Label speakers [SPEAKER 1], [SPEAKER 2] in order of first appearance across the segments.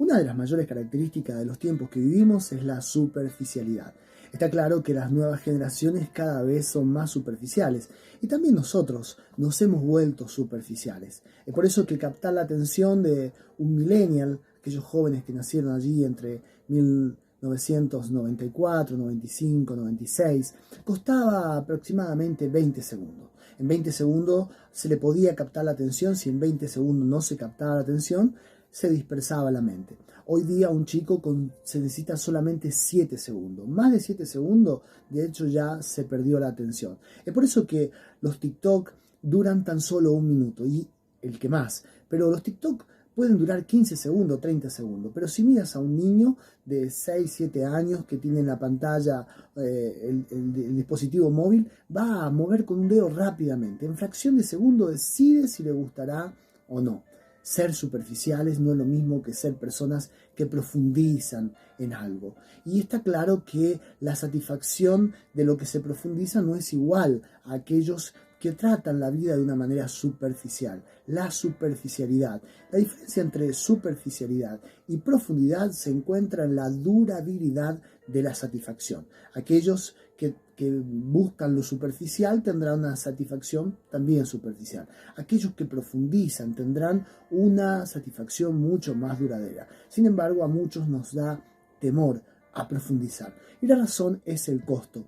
[SPEAKER 1] Una de las mayores características de los tiempos que vivimos es la superficialidad. Está claro que las nuevas generaciones cada vez son más superficiales y también nosotros nos hemos vuelto superficiales. Es por eso que captar la atención de un millennial, aquellos jóvenes que nacieron allí entre 1994, 95, 96, costaba aproximadamente 20 segundos. En 20 segundos se le podía captar la atención. Si en 20 segundos no se captaba la atención, se dispersaba la mente. Hoy día un chico se necesita solamente 7 segundos. Más de 7 segundos, de hecho ya se perdió la atención. Es por eso que los TikTok duran tan solo 1 minuto y el que más. Pero los TikTok pueden durar 15 segundos, 30 segundos. Pero si miras a un niño de 6, 7 años que tiene en la pantalla el dispositivo móvil, va a mover con un dedo rápidamente. En fracción de segundo decide si le gustará o no. Ser superficiales no es lo mismo que ser personas que profundizan en algo. Y está claro que la satisfacción de lo que se profundiza no es igual a aquellos que tratan la vida de una manera superficial. La superficialidad. La diferencia entre superficialidad y profundidad se encuentra en la durabilidad de la satisfacción. Aquellos que buscan lo superficial tendrán una satisfacción también superficial. Aquellos que profundizan tendrán una satisfacción mucho más duradera. Sin embargo, a muchos nos da temor a profundizar. Y la razón es el costo.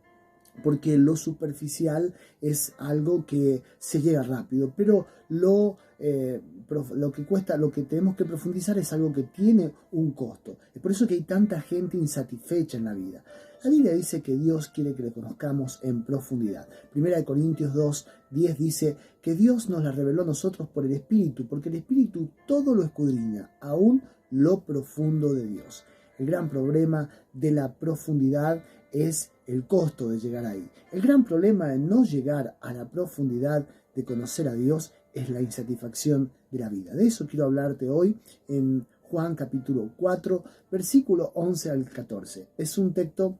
[SPEAKER 1] Porque lo superficial es algo que se llega rápido, pero lo que cuesta, lo que tenemos que profundizar es algo que tiene un costo. Es por eso que hay tanta gente insatisfecha en la vida. La Biblia dice que Dios quiere que le conozcamos en profundidad. 1 Corintios 2:10 dice que Dios nos la reveló a nosotros por el Espíritu, porque el Espíritu todo lo escudriña, aún lo profundo de Dios. El gran problema de la profundidad es el costo de llegar ahí. El gran problema de no llegar a la profundidad de conocer a Dios es la insatisfacción de la vida. De eso quiero hablarte hoy en Juan capítulo 4, versículo 11 al 14. Es un texto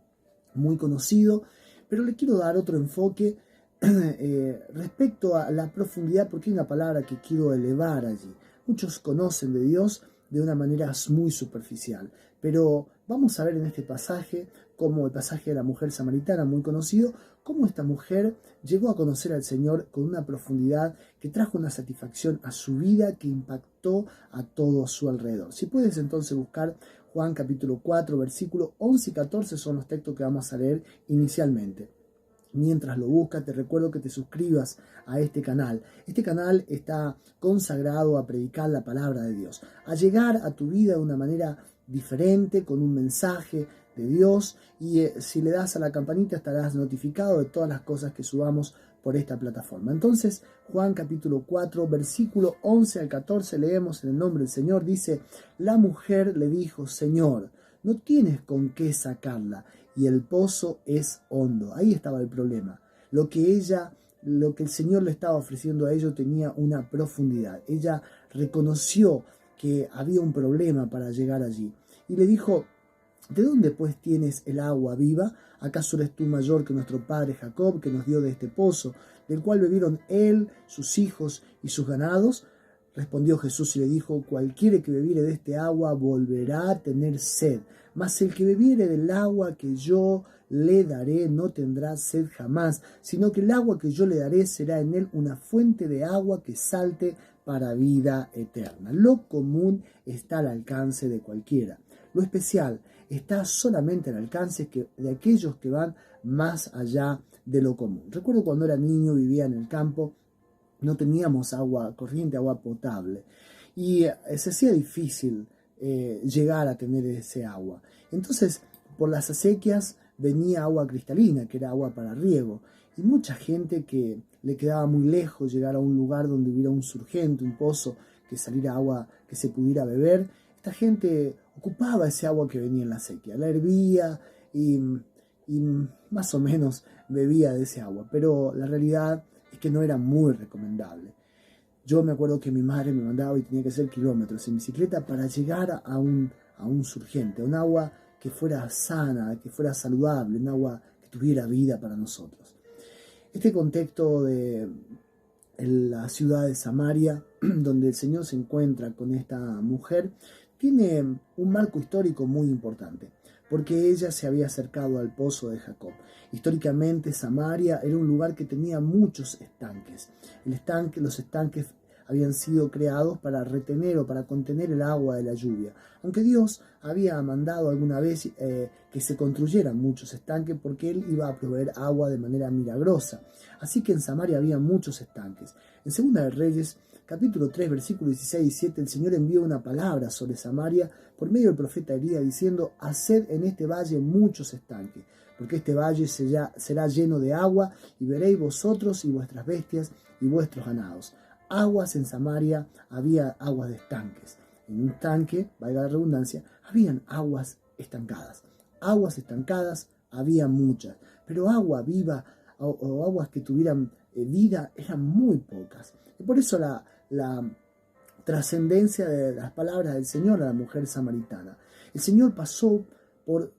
[SPEAKER 1] muy conocido, pero le quiero dar otro enfoque respecto a la profundidad, porque hay una palabra que quiero elevar allí. Muchos conocen de Dios de una manera muy superficial, pero vamos a ver en este pasaje, como el pasaje de la mujer samaritana, muy conocido, cómo esta mujer llegó a conocer al Señor con una profundidad que trajo una satisfacción a su vida que impactó a todo su alrededor. Si puedes entonces buscar Juan capítulo 4, versículos 11 y 14 son los textos que vamos a leer inicialmente. Mientras lo buscas, te recuerdo que te suscribas a este canal. Este canal está consagrado a predicar la palabra de Dios, a llegar a tu vida de una manera diferente, con un mensaje de Dios. Y si le das a la campanita estarás notificado de todas las cosas que subamos por esta plataforma. Entonces, Juan capítulo 4, versículo 11 al 14, leemos en el nombre del Señor. Dice: la mujer le dijo: Señor, no tienes con qué sacarla, y el pozo es hondo. Ahí estaba el problema. Lo que el Señor le estaba ofreciendo a ellos tenía una profundidad. Ella reconoció que había un problema para llegar allí. Y le dijo: ¿de dónde pues tienes el agua viva? ¿Acaso eres tú mayor que nuestro padre Jacob, que nos dio de este pozo, del cual bebieron él, sus hijos y sus ganados? Respondió Jesús y le dijo: cualquiera que bebiere de este agua volverá a tener sed, mas el que bebiere del agua que yo le daré no tendrá sed jamás, sino que el agua que yo le daré será en él una fuente de agua que salte para vida eterna. Lo común está al alcance de cualquiera. Lo especial está solamente al alcance de aquellos que van más allá de lo común. Recuerdo cuando era niño, vivía en el campo, no teníamos agua corriente, agua potable, y se hacía difícil llegar a tener ese agua. Entonces, por las acequias venía agua cristalina, que era agua para riego, y mucha gente que le quedaba muy lejos llegar a un lugar donde hubiera un surgente, un pozo, que saliera agua que se pudiera beber. Esta gente ocupaba ese agua que venía en la acequia, la hervía y más o menos bebía de ese agua, pero la realidad es que no era muy recomendable. Yo me acuerdo que mi madre me mandaba y tenía que hacer kilómetros en bicicleta para llegar a un surgente, a un agua que fuera sana, que fuera saludable, un agua que tuviera vida para nosotros. Este contexto de la ciudad de Samaria, donde el Señor se encuentra con esta mujer, tiene un marco histórico muy importante, porque ella se había acercado al pozo de Jacob. Históricamente, Samaria era un lugar que tenía muchos estanques. Los estanques habían sido creados para retener o para contener el agua de la lluvia. Aunque Dios había mandado alguna vez que se construyeran muchos estanques porque Él iba a proveer agua de manera milagrosa. Así que en Samaria había muchos estanques. En 2 de Reyes, capítulo 3, versículos 16 y 17, el Señor envió una palabra sobre Samaria por medio del profeta Elías diciendo: haced en este valle muchos estanques, porque este valle será lleno de agua, y veréis vosotros y vuestras bestias y vuestros ganados. Aguas en Samaria, había aguas de estanques. En un tanque, valga la redundancia, habían aguas estancadas. Aguas estancadas había muchas, pero agua viva o aguas que tuvieran vida eran muy pocas. Y por eso la trascendencia de las palabras del Señor a la mujer samaritana. El Señor pasó por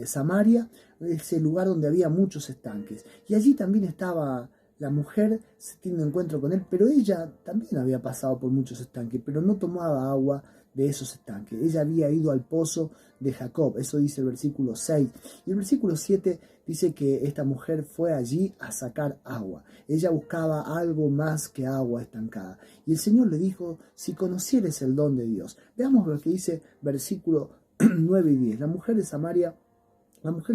[SPEAKER 1] Samaria, ese lugar donde había muchos estanques, y allí también estaba la mujer, se tiene un encuentro con él, pero ella también había pasado por muchos estanques, pero no tomaba agua de esos estanques. Ella había ido al pozo de Jacob, eso dice el versículo 6. Y el versículo 7 dice que esta mujer fue allí a sacar agua. Ella buscaba algo más que agua estancada. Y el Señor le dijo: si conocieres el don de Dios. Veamos lo que dice versículo 9 y 10. La mujer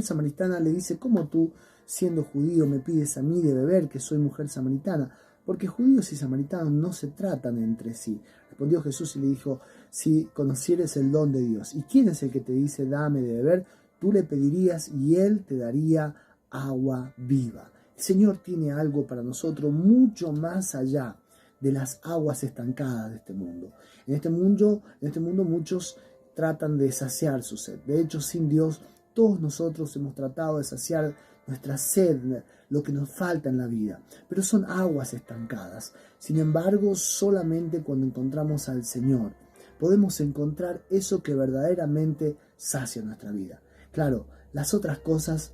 [SPEAKER 1] samaritana le dice: ¿cómo tú, siendo judío, me pides a mí de beber, que soy mujer samaritana? Porque judíos y samaritanos no se tratan entre sí. Respondió Jesús y le dijo: si conocieres el don de Dios, ¿y quién es el que te dice dame de beber? Tú le pedirías y él te daría agua viva. El Señor tiene algo para nosotros mucho más allá de las aguas estancadas de este mundo. En este mundo muchos tratan de saciar su sed. De hecho, sin Dios, todos nosotros hemos tratado de saciar nuestra sed, lo que nos falta en la vida, pero son aguas estancadas. Sin embargo, solamente cuando encontramos al Señor podemos encontrar eso que verdaderamente sacia nuestra vida. Claro, las otras cosas,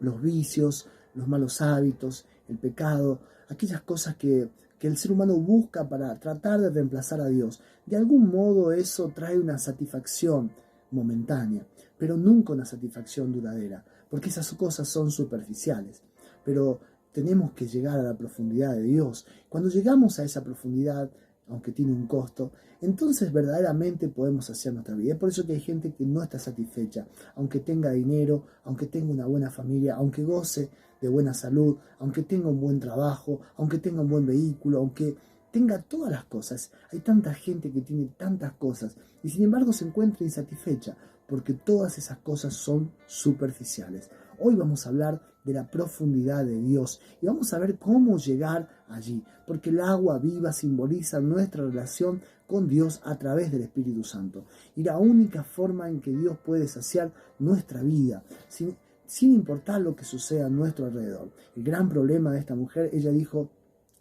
[SPEAKER 1] los vicios, los malos hábitos, el pecado, aquellas cosas que el ser humano busca para tratar de reemplazar a Dios, de algún modo eso trae una satisfacción momentánea, pero nunca una satisfacción duradera, porque esas cosas son superficiales. Pero tenemos que llegar a la profundidad de Dios. Cuando llegamos a esa profundidad, aunque tiene un costo, entonces verdaderamente podemos hacer nuestra vida. Es por eso que hay gente que no está satisfecha, aunque tenga dinero, aunque tenga una buena familia, aunque goce de buena salud, aunque tenga un buen trabajo, aunque tenga un buen vehículo, aunque tenga todas las cosas. Hay tanta gente que tiene tantas cosas y sin embargo se encuentra insatisfecha porque todas esas cosas son superficiales. Hoy vamos a hablar de la profundidad de Dios y vamos a ver cómo llegar allí, porque el agua viva simboliza nuestra relación con Dios a través del Espíritu Santo y la única forma en que Dios puede saciar nuestra vida, sin importar lo que suceda a nuestro alrededor. El gran problema de esta mujer, ella dijo: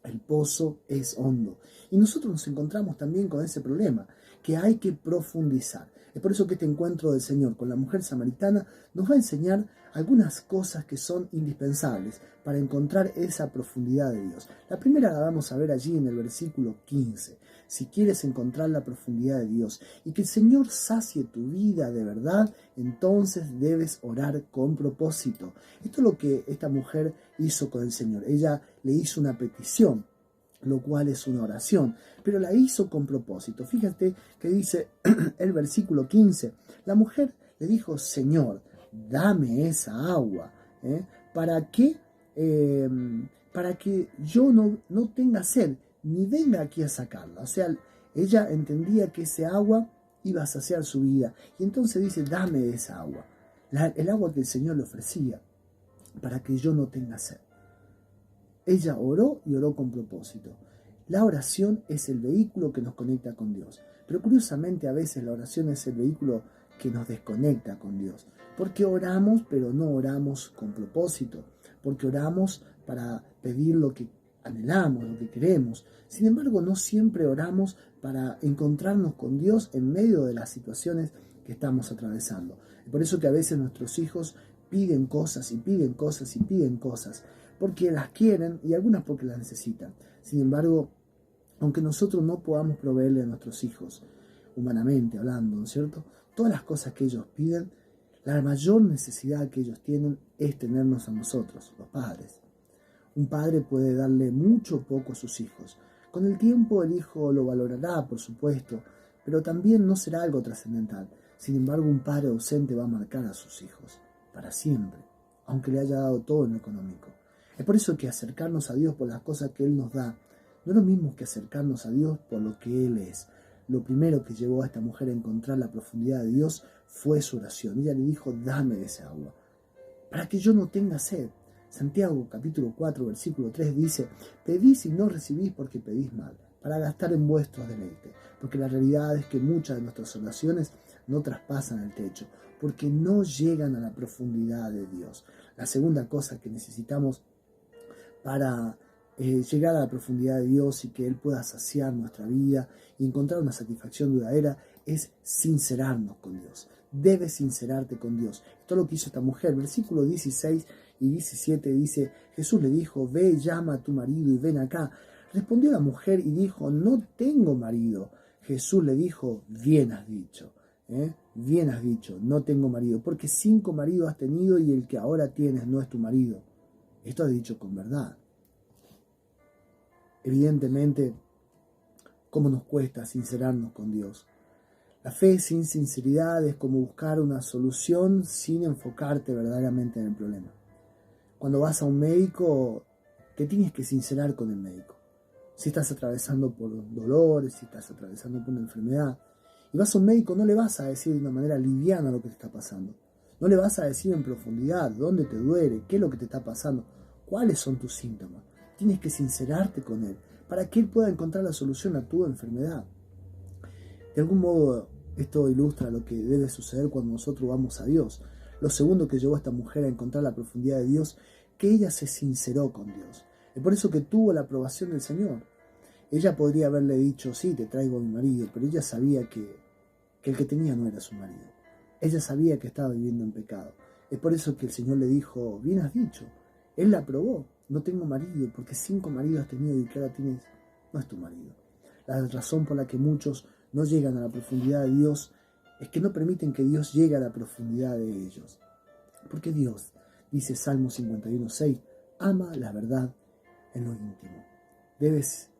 [SPEAKER 1] el pozo es hondo. Y nosotros nos encontramos también con ese problema, que hay que profundizar. Es por eso que este encuentro del Señor con la mujer samaritana nos va a enseñar algunas cosas que son indispensables para encontrar esa profundidad de Dios. La primera la vamos a ver allí en el versículo 15. Si quieres encontrar la profundidad de Dios y que el Señor sacie tu vida de verdad, entonces debes orar con propósito. Esto es lo que esta mujer hizo con el Señor. Ella le hizo una petición, lo cual es una oración, pero la hizo con propósito. Fíjate que dice el versículo 15, la mujer le dijo: Señor, dame esa agua, para que yo no tenga sed, ni venga aquí a sacarla. O sea, ella entendía que ese agua iba a saciar su vida, y entonces dice: dame esa agua, el agua que el Señor le ofrecía, para que yo no tenga sed. Ella oró y oró con propósito. La oración es el vehículo que nos conecta con Dios. Pero curiosamente a veces la oración es el vehículo que nos desconecta con Dios. Porque oramos, pero no oramos con propósito. Porque oramos para pedir lo que anhelamos, lo que queremos. Sin embargo, no siempre oramos para encontrarnos con Dios en medio de las situaciones que estamos atravesando. Es por eso que a veces nuestros hijos piden cosas y piden cosas y piden cosas, porque las quieren y algunas porque las necesitan. Sin embargo, aunque nosotros no podamos proveerle a nuestros hijos humanamente hablando, ¿no es cierto? Todas las cosas que ellos piden, la mayor necesidad que ellos tienen es tenernos a nosotros, los padres. Un padre puede darle mucho o poco a sus hijos. Con el tiempo el hijo lo valorará, por supuesto, pero también no será algo trascendental. Sin embargo, un padre ausente va a marcar a sus hijos, para siempre, aunque le haya dado todo en lo económico. Es por eso que acercarnos a Dios por las cosas que Él nos da, no es lo mismo que acercarnos a Dios por lo que Él es. Lo primero que llevó a esta mujer a encontrar la profundidad de Dios fue su oración. Ella le dijo, dame de esa agua, para que yo no tenga sed. Santiago capítulo 4 versículo 3 dice, pedís y no recibís porque pedís mal, para gastar en vuestros deleites. Porque la realidad es que muchas de nuestras oraciones no traspasan el techo, porque no llegan a la profundidad de Dios. La segunda cosa que necesitamos para llegar a la profundidad de Dios y que Él pueda saciar nuestra vida y encontrar una satisfacción duradera es sincerarnos con Dios. Debes sincerarte con Dios. Esto es lo que hizo esta mujer. Versículo 16 y 17 dice, Jesús le dijo, ve, llama a tu marido y ven acá. Respondió la mujer y dijo, no tengo marido. Jesús le dijo, bien has dicho. Bien has dicho, no tengo marido, porque 5 maridos has tenido y el que ahora tienes no es tu marido. Esto has dicho con verdad. Evidentemente, ¿cómo nos cuesta sincerarnos con Dios? La fe sin sinceridad es como buscar una solución sin enfocarte verdaderamente en el problema. Cuando vas a un médico, te tienes que sincerar con el médico. Si estás atravesando por dolores, si estás atravesando por una enfermedad, y vas a un médico, no le vas a decir de una manera liviana lo que te está pasando. No le vas a decir en profundidad dónde te duele, qué es lo que te está pasando, cuáles son tus síntomas. Tienes que sincerarte con él para que él pueda encontrar la solución a tu enfermedad. De algún modo, esto ilustra lo que debe suceder cuando nosotros vamos a Dios. Lo segundo que llevó a esta mujer a encontrar la profundidad de Dios, que ella se sinceró con Dios. Es por eso que tuvo la aprobación del Señor. Ella podría haberle dicho, sí, te traigo a mi marido, pero ella sabía que el que tenía no era su marido. Ella sabía que estaba viviendo en pecado. Es por eso que el Señor le dijo, bien has dicho. Él la aprobó, no tengo marido, porque 5 maridos has tenido y que ahora tienes, no es tu marido. La razón por la que muchos no llegan a la profundidad de Dios es que no permiten que Dios llegue a la profundidad de ellos. Porque Dios, dice Salmo 51:6, ama la verdad en lo íntimo.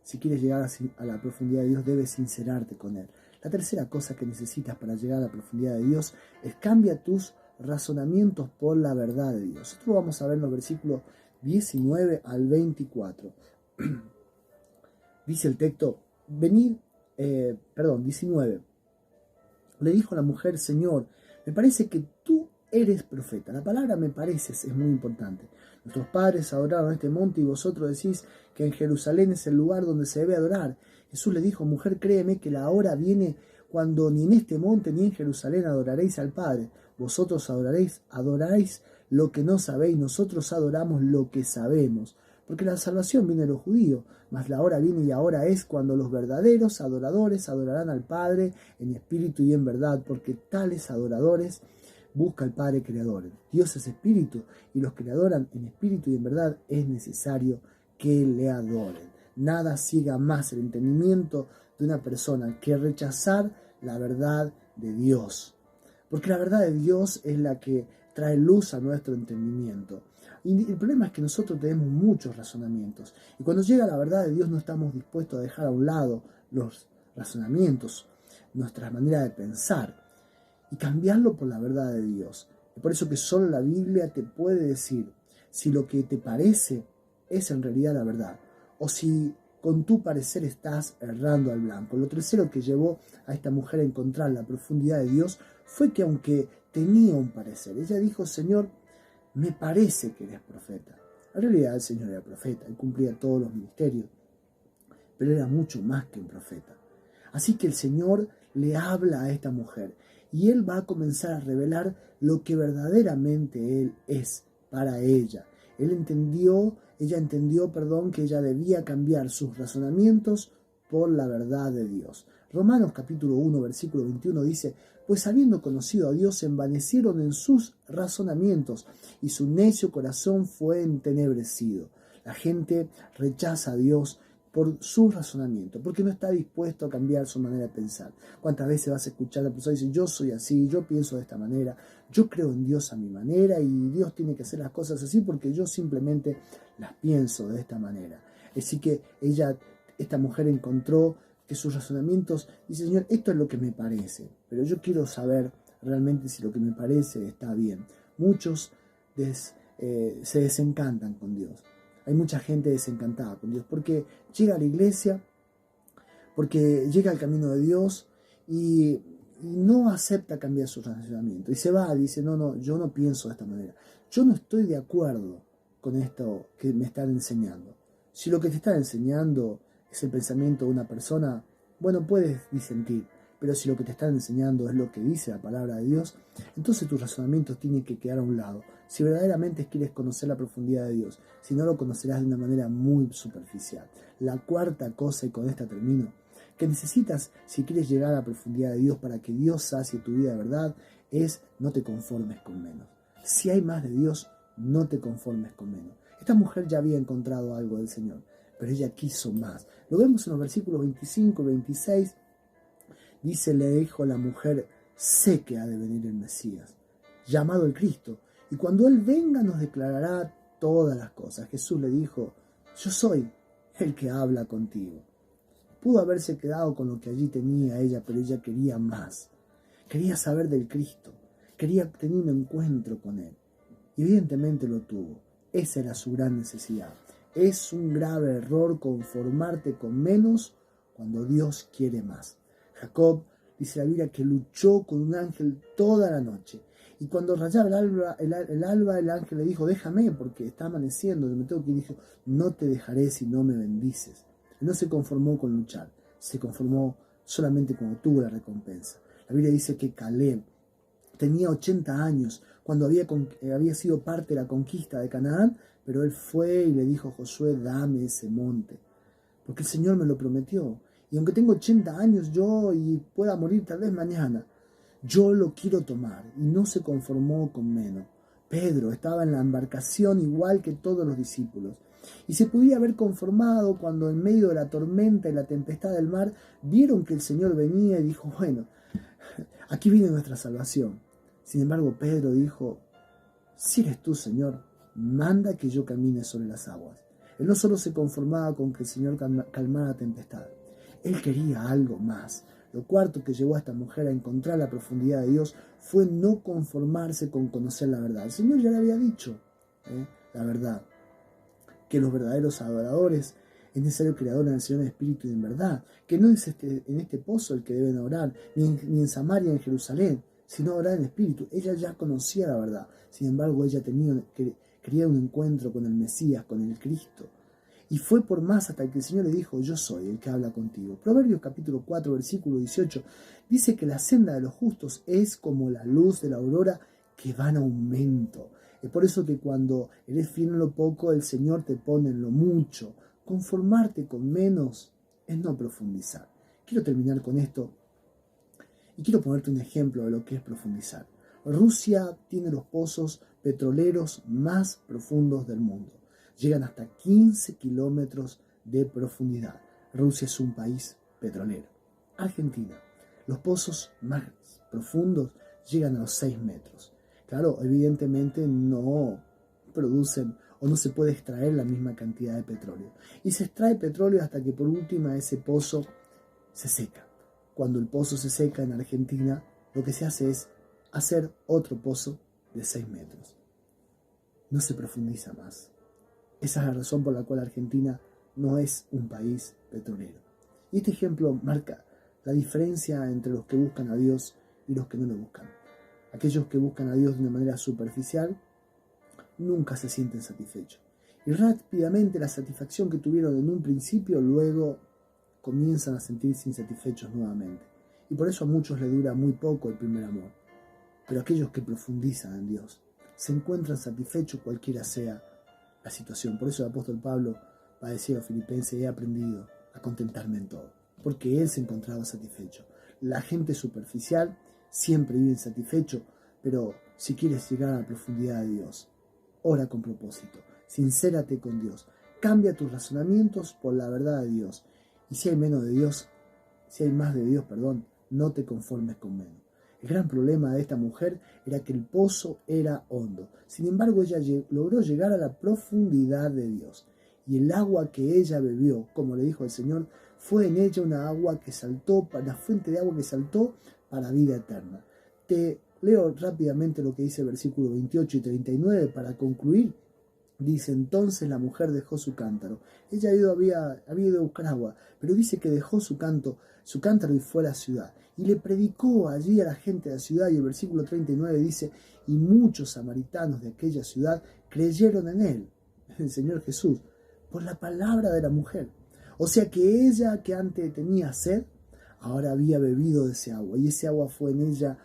[SPEAKER 1] Si quieres llegar a la profundidad de Dios, debes sincerarte con Él. La tercera cosa que necesitas para llegar a la profundidad de Dios es cambia tus razonamientos por la verdad de Dios. Esto lo vamos a ver en los versículos 19 al 24. Dice el texto, 19. Le dijo la mujer, Señor, me parece que tú eres profeta. La palabra me parece es muy importante. Nuestros padres adoraron este monte y vosotros decís que en Jerusalén es el lugar donde se debe adorar. Jesús le dijo, mujer, créeme que la hora viene cuando ni en este monte ni en Jerusalén adoraréis al Padre. Vosotros adoráis lo que no sabéis, nosotros adoramos lo que sabemos. Porque la salvación viene de los judíos, mas la hora viene y ahora es cuando los verdaderos adoradores adorarán al Padre en espíritu y en verdad, porque tales adoradores busca al Padre Creador. Dios es espíritu y los que le adoran en espíritu y en verdad es necesario que le adoren. Nada ciega más el entendimiento de una persona que rechazar la verdad de Dios. Porque la verdad de Dios es la que trae luz a nuestro entendimiento. Y el problema es que nosotros tenemos muchos razonamientos. Y cuando llega la verdad de Dios no estamos dispuestos a dejar a un lado los razonamientos, nuestra manera de pensar, y cambiarlo por la verdad de Dios. Es por eso que solo la Biblia te puede decir si lo que te parece es en realidad la verdad, o si con tu parecer estás errando al blanco. Lo tercero que llevó a esta mujer a encontrar la profundidad de Dios fue que aunque tenía un parecer, ella dijo, Señor, me parece que eres profeta. En realidad el Señor era profeta, Él cumplía todos los ministerios, pero era mucho más que un profeta. Así que el Señor le habla a esta mujer y Él va a comenzar a revelar lo que verdaderamente Él es para ella. Ella entendió, que ella debía cambiar sus razonamientos por la verdad de Dios. Romanos capítulo 1, versículo 21 dice, pues habiendo conocido a Dios, se envanecieron en sus razonamientos y su necio corazón fue entenebrecido. La gente rechaza a Dios por su razonamiento, porque no está dispuesto a cambiar su manera de pensar. ¿Cuántas veces vas a escuchar a la persona que dice, yo soy así, yo pienso de esta manera, yo creo en Dios a mi manera y Dios tiene que hacer las cosas así porque yo simplemente las pienso de esta manera? Así que esta mujer encontró que sus razonamientos, dice, Señor, esto es lo que me parece, pero yo quiero saber realmente si lo que me parece está bien. Muchos se desencantan con Dios. Hay mucha gente desencantada con Dios porque llega a la iglesia, porque llega al camino de Dios y no acepta cambiar su razonamiento. Y se va, dice, no, yo no pienso de esta manera. Yo no estoy de acuerdo con esto que me están enseñando. Si lo que te están enseñando es el pensamiento de una persona, bueno, puedes disentir. Pero si lo que te están enseñando es lo que dice la palabra de Dios, entonces tus razonamientos tienen que quedar a un lado. Si verdaderamente quieres conocer la profundidad de Dios, si no lo conocerás de una manera muy superficial. La cuarta cosa, y con esta termino, que necesitas si quieres llegar a la profundidad de Dios para que Dios sacie tu vida de verdad, es no te conformes con menos. Si hay más de Dios, no te conformes con menos. Esta mujer ya había encontrado algo del Señor, pero ella quiso más. Lo vemos en los versículos 25 y 26. Dice, le dijo la mujer, sé que ha de venir el Mesías, llamado el Cristo, y cuando Él venga nos declarará todas las cosas. Jesús le dijo, yo soy el que habla contigo. Pudo haberse quedado con lo que allí tenía ella, pero ella quería más. Quería saber del Cristo, quería tener un encuentro con Él. Y evidentemente lo tuvo. Esa era su gran necesidad. Es un grave error conformarte con menos cuando Dios quiere más. Jacob, dice la Biblia, que luchó con un ángel toda la noche. Y cuando rayaba el alba, el ángel le dijo, déjame porque está amaneciendo, me tengo que ir. Y dijo, no te dejaré si no me bendices. Y no se conformó con luchar, se conformó solamente cuando tuvo la recompensa. La Biblia dice que Caleb tenía 80 años cuando había sido parte de la conquista de Canaán, pero él fue y le dijo a Josué, dame ese monte, porque el Señor me lo prometió. Y aunque tengo 80 años yo y pueda morir tal vez mañana, yo lo quiero tomar. Y no se conformó con menos. Pedro estaba en la embarcación igual que todos los discípulos. Y se podía haber conformado cuando en medio de la tormenta y la tempestad del mar vieron que el Señor venía y dijo, bueno, aquí viene nuestra salvación. Sin embargo, Pedro dijo, si eres tú, Señor, manda que yo camine sobre las aguas. Él no solo se conformaba con que el Señor calmara la tempestad, él quería algo más. Lo cuarto que llevó a esta mujer a encontrar la profundidad de Dios fue no conformarse con conocer la verdad. El Señor ya le había dicho la verdad, que los verdaderos adoradores es necesario que le adoren al Señor en espíritu y en verdad, que no es en este pozo el que deben orar, ni en Samaria, en Jerusalén, sino orar en espíritu. Ella ya conocía la verdad, sin embargo ella quería un encuentro con el Mesías, con el Cristo. Y fue por más hasta que el Señor le dijo, yo soy el que habla contigo. Proverbios capítulo 4, versículo 18, dice que la senda de los justos es como la luz de la aurora que va en aumento. Es por eso que cuando eres fiel en lo poco, el Señor te pone en lo mucho. Conformarte con menos es no profundizar. Quiero terminar con esto y quiero ponerte un ejemplo de lo que es profundizar. Rusia tiene los pozos petroleros más profundos del mundo. Llegan hasta 15 kilómetros de profundidad. Rusia es un país petrolero. Argentina, los pozos más profundos llegan a los 6 metros. Claro, evidentemente no producen o no se puede extraer la misma cantidad de petróleo. Y se extrae petróleo hasta que por última ese pozo se seca. Cuando el pozo se seca en Argentina, lo que se hace es hacer otro pozo de 6 metros. No se profundiza más. Esa es la razón por la cual Argentina no es un país petrolero. Y este ejemplo marca la diferencia entre los que buscan a Dios y los que no lo buscan. Aquellos que buscan a Dios de una manera superficial nunca se sienten satisfechos. Y rápidamente la satisfacción que tuvieron en un principio luego comienzan a sentirse insatisfechos nuevamente. Y por eso a muchos les dura muy poco el primer amor. Pero aquellos que profundizan en Dios se encuentran satisfechos cualquiera sea la situación. Por eso el apóstol Pablo va a decir a Filipenses, he aprendido a contentarme en todo, porque él se encontraba satisfecho. La gente superficial siempre vive insatisfecho, pero si quieres llegar a la profundidad de Dios, ora con propósito, sincérate con Dios, Cambia tus razonamientos por la verdad de Dios. Y si hay menos de Dios, si hay más de Dios, perdón, no te conformes con menos. El gran problema de esta mujer era que el pozo era hondo. Sin embargo, ella logró llegar a la profundidad de Dios. Y el agua que ella bebió, como le dijo el Señor, fue en ella una fuente de agua que saltó para vida eterna. Te leo rápidamente lo que dice el versículo 28 y 39 para concluir. Dice, entonces la mujer dejó su cántaro. Ella había ido a buscar agua, pero dice que dejó su cántaro y fue a la ciudad. Y le predicó allí a la gente de la ciudad. Y el versículo 39 dice, y muchos samaritanos de aquella ciudad creyeron en él, el Señor Jesús, por la palabra de la mujer. O sea que ella, que antes tenía sed, ahora había bebido de ese agua. Y ese agua fue en ella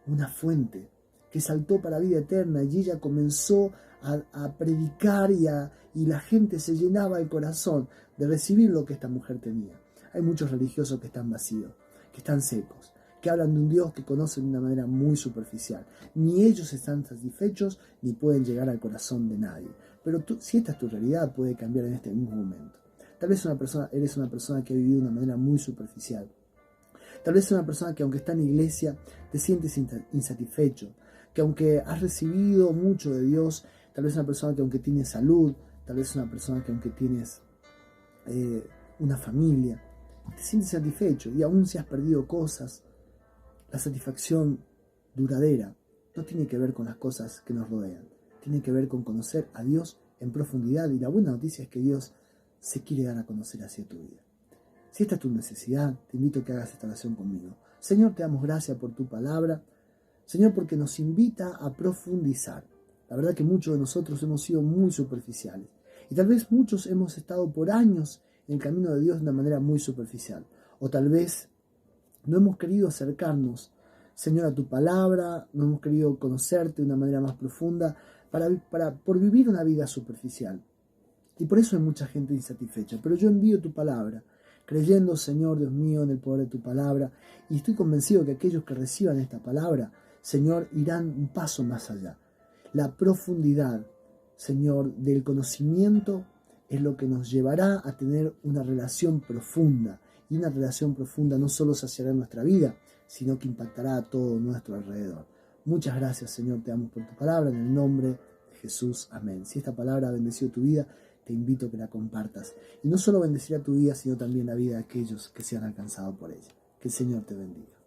[SPEAKER 1] una fuente que saltó para vida eterna, y ella comenzó a predicar y la gente se llenaba el corazón de recibir lo que esta mujer tenía. Hay muchos religiosos que están vacíos, que están secos, que hablan de un Dios que conocen de una manera muy superficial. Ni ellos están satisfechos ni pueden llegar al corazón de nadie. Pero si esta es tu realidad, puede cambiar en este mismo momento. Tal vez eres una persona que ha vivido de una manera muy superficial. Tal vez una persona que aunque está en iglesia te sientes insatisfecho, que aunque has recibido mucho de Dios, tal vez una persona que aunque tienes salud, tal vez una persona que aunque tienes una familia, te sientes satisfecho y aún si has perdido cosas, la satisfacción duradera no tiene que ver con las cosas que nos rodean, tiene que ver con conocer a Dios en profundidad, y la buena noticia es que Dios se quiere dar a conocer hacia tu vida. Si esta es tu necesidad, te invito a que hagas esta oración conmigo. Señor, te damos gracias por tu palabra. Señor, porque nos invita a profundizar. La verdad que muchos de nosotros hemos sido muy superficiales. Y tal vez muchos hemos estado por años en el camino de Dios de una manera muy superficial. O tal vez no hemos querido acercarnos, Señor, a tu palabra, no hemos querido conocerte de una manera más profunda por vivir una vida superficial. Y por eso hay mucha gente insatisfecha. Pero yo envío tu palabra, creyendo, Señor Dios mío, en el poder de tu palabra. Y estoy convencido que aquellos que reciban esta palabra, Señor, irán un paso más allá. La profundidad, Señor, del conocimiento es lo que nos llevará a tener una relación profunda. Y una relación profunda no solo saciará nuestra vida, sino que impactará a todo nuestro alrededor. Muchas gracias, Señor, te damos por tu palabra, en el nombre de Jesús. Amén. Si esta palabra ha bendecido tu vida, te invito a que la compartas. Y no solo bendecirá tu vida, sino también la vida de aquellos que se han alcanzado por ella. Que el Señor te bendiga.